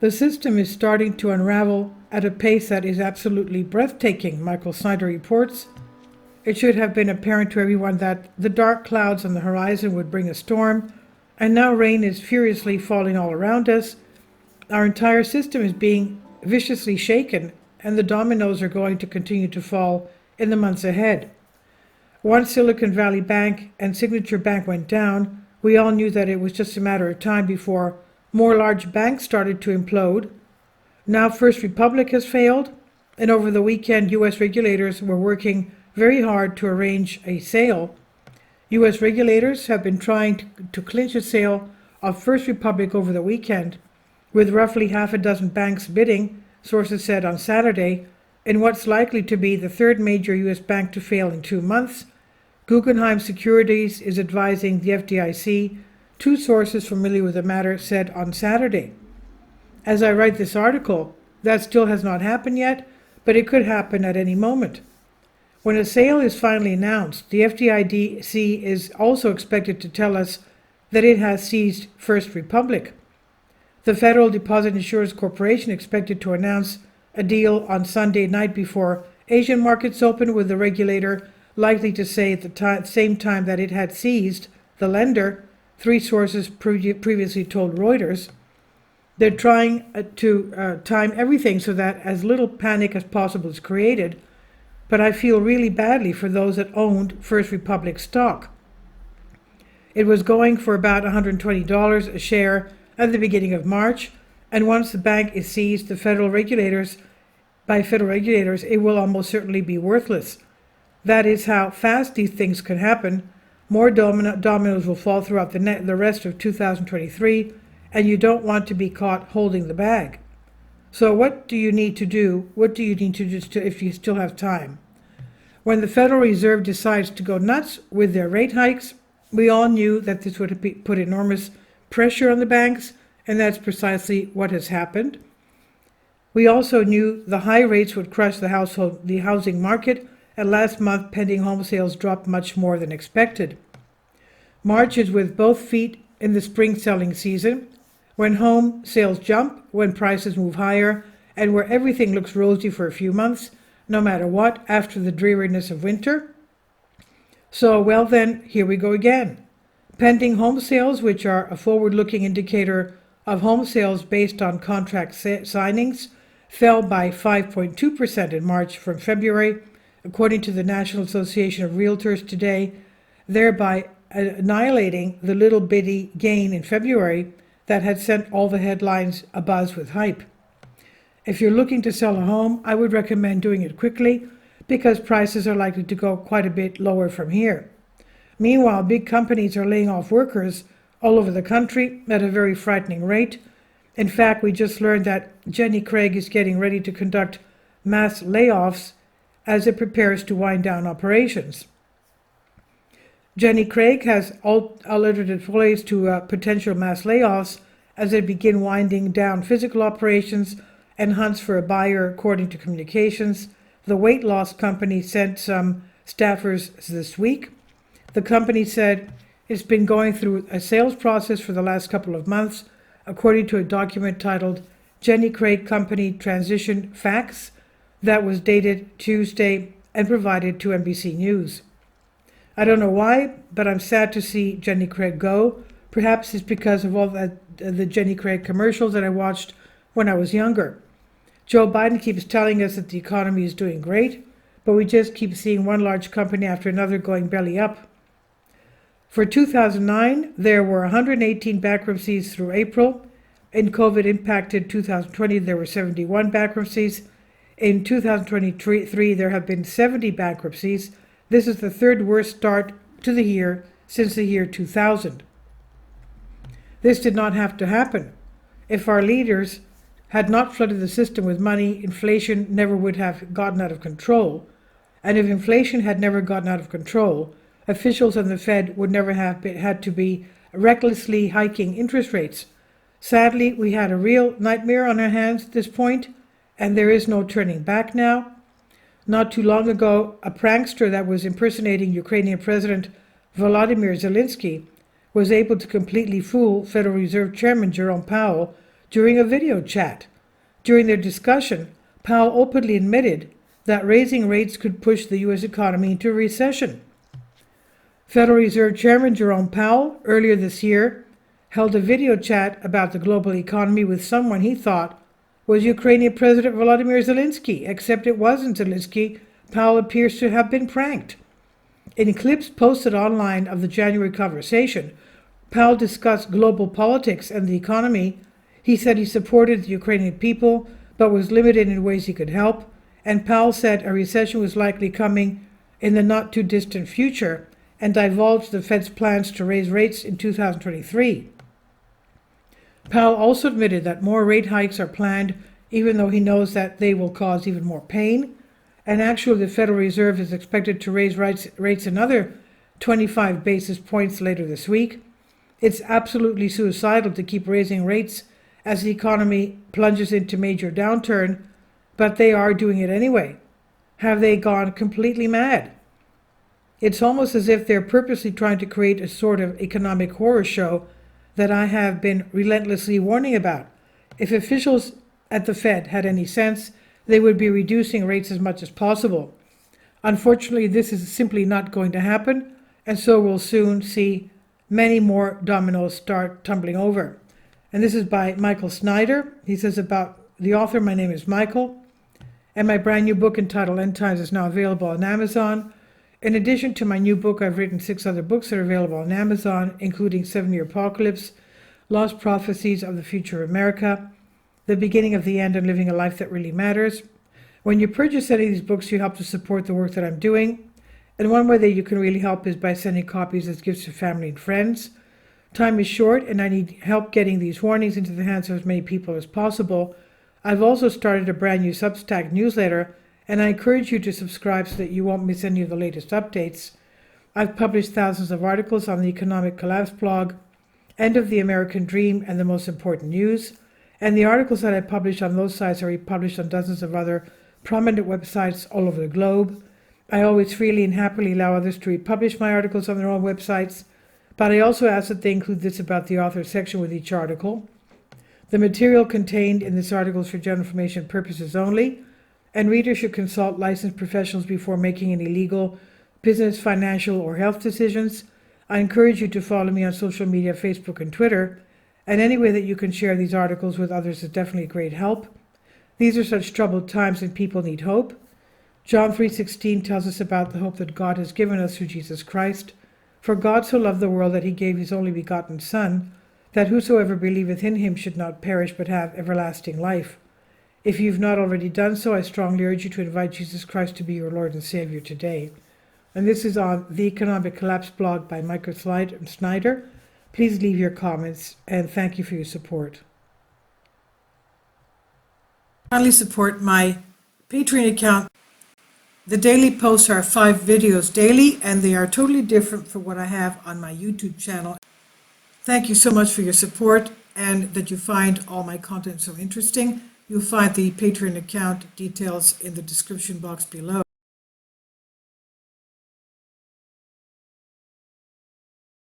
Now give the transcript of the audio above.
The system is starting to unravel at a pace that is absolutely breathtaking, Michael Snyder reports. It should have been apparent to everyone that the dark clouds on the horizon would bring a storm, and now rain is furiously falling all around us. Our entire system is being viciously shaken, and the dominoes are going to continue to fall in the months ahead. Once Silicon Valley Bank and Signature Bank went down, we all knew that it was just a matter of time before more large banks started to implode. Now First Republic has failed, and over the weekend U.S. regulators were working very hard to arrange a sale. U.S. regulators have been trying to clinch a sale of First Republic over the weekend, with roughly half a dozen banks bidding, sources said on Saturday, in what's likely to be the third major U.S. bank to fail in 2 months. Guggenheim Securities is advising the FDIC, two sources familiar with the matter said on Saturday. As I write this article, that still has not happened yet, but it could happen at any moment. When a sale is finally announced, the FDIC is also expected to tell us that it has seized First Republic. The Federal Deposit Insurance Corporation expected to announce a deal on Sunday night before Asian markets open, with the regulator likely to say at the same time that it had seized the lender, three sources previously told Reuters. They're trying to time everything so that as little panic as possible is created, but I feel really badly for those that owned First Republic stock. It was going for about $120 a share at the beginning of March, and once the bank is seized by federal regulators, it will almost certainly be worthless. That is how fast these things can happen. More dominoes will fall throughout the rest of 2023, and you don't want to be caught holding the bag. So what do you need to do? What do you need to do if you still have time? When the Federal Reserve decides to go nuts with their rate hikes, we all knew that this would put enormous pressure on the banks, and that's precisely what has happened. We also knew the high rates would crush the housing market, and last month pending home sales dropped much more than expected. March is with both feet in the spring selling season, when home sales jump, when prices move higher, and where everything looks rosy for a few months, no matter what, after the dreariness of winter. So, well then, here we go again. Pending home sales, which are a forward-looking indicator of home sales based on contract signings, fell by 5.2% in March from February, according to the National Association of Realtors today, thereby annihilating the little bitty gain in February that had sent all the headlines abuzz with hype. If you're looking to sell a home, I would recommend doing it quickly because prices are likely to go quite a bit lower from here. Meanwhile, big companies are laying off workers all over the country at a very frightening rate. In fact, we just learned that Jenny Craig is getting ready to conduct mass layoffs as it prepares to wind down operations. Jenny Craig has alerted employees to potential mass layoffs as they begin winding down physical operations and hunts for a buyer, according to communications. The weight loss company sent some staffers this week. The company said it's been going through a sales process for the last couple of months, according to a document titled Jenny Craig Company Transition Facts that was dated Tuesday and provided to NBC News. I don't know why, but I'm sad to see Jenny Craig go. Perhaps it's because of all the Jenny Craig commercials that I watched when I was younger. Joe Biden keeps telling us that the economy is doing great, but we just keep seeing one large company after another going belly up. For 2009, there were 118 bankruptcies through April. In COVID-impacted 2020, there were 71 bankruptcies. In 2023, there have been 70 bankruptcies. This is the third worst start to the year since the year 2000. This did not have to happen. If our leaders had not flooded the system with money, inflation never would have gotten out of control. And if inflation had never gotten out of control, officials on the Fed would never have had to be recklessly hiking interest rates. Sadly, we had a real nightmare on our hands at this point, and there is no turning back now. Not too long ago, a prankster that was impersonating Ukrainian President Volodymyr Zelensky was able to completely fool Federal Reserve Chairman Jerome Powell during a video chat. During their discussion, Powell openly admitted that raising rates could push the U.S. economy into a recession. Federal Reserve Chairman Jerome Powell earlier this year held a video chat about the global economy with someone he thought was Ukrainian President Volodymyr Zelensky, except it wasn't Zelensky. Powell appears to have been pranked. In clips posted online of the January conversation, Powell discussed global politics and the economy. He said he supported the Ukrainian people, but was limited in ways he could help. And Powell said a recession was likely coming in the not-too-distant future and divulged the Fed's plans to raise rates in 2023. Powell also admitted that more rate hikes are planned, even though he knows that they will cause even more pain. And actually, the Federal Reserve is expected to raise rates another 25 basis points later this week. It's absolutely suicidal to keep raising rates as the economy plunges into major downturn, but they are doing it anyway. Have they gone completely mad? It's almost as if they're purposely trying to create a sort of economic horror show that I have been relentlessly warning about. If officials at the Fed had any sense, they would be reducing rates as much as possible. Unfortunately, this is simply not going to happen, and so we'll soon see many more dominoes start tumbling over. And this is by Michael Snyder. He says about the author, my name is Michael, and my brand new book entitled End Times is now available on Amazon. In addition to my new book, I've written 6 other books that are available on Amazon, including 7-Year Apocalypse, Lost Prophecies of the Future of America, The Beginning of the End, and Living a Life That Really Matters. When you purchase any of these books, you help to support the work that I'm doing. And one way that you can really help is by sending copies as gifts to family and friends. Time is short, and I need help getting these warnings into the hands of as many people as possible. I've also started a brand new Substack newsletter, and I encourage you to subscribe so that you won't miss any of the latest updates. I've published thousands of articles on the Economic Collapse blog, End of the American Dream, and the Most Important News. And the articles that I publish on those sites are republished on dozens of other prominent websites all over the globe. I always freely and happily allow others to republish my articles on their own websites, but I also ask that they include this about the author section with each article. The material contained in this article is for general information purposes only, and readers should consult licensed professionals before making any legal, business, financial, or health decisions. I encourage you to follow me on social media, Facebook and Twitter, and any way that you can share these articles with others is definitely a great help. These are such troubled times and people need hope. John 3:16 tells us about the hope that God has given us through Jesus Christ. For God so loved the world that he gave his only begotten Son, that whosoever believeth in him should not perish but have everlasting life. If you've not already done so, I strongly urge you to invite Jesus Christ to be your Lord and Savior today. And this is on the Economic Collapse blog by Michael Snyder. Please leave your comments, and thank you for your support. Kindly support my Patreon account. The daily posts are 5 videos daily, and they are totally different from what I have on my YouTube channel. Thank you so much for your support and that you find all my content so interesting. You'll find the Patreon account details in the description box below.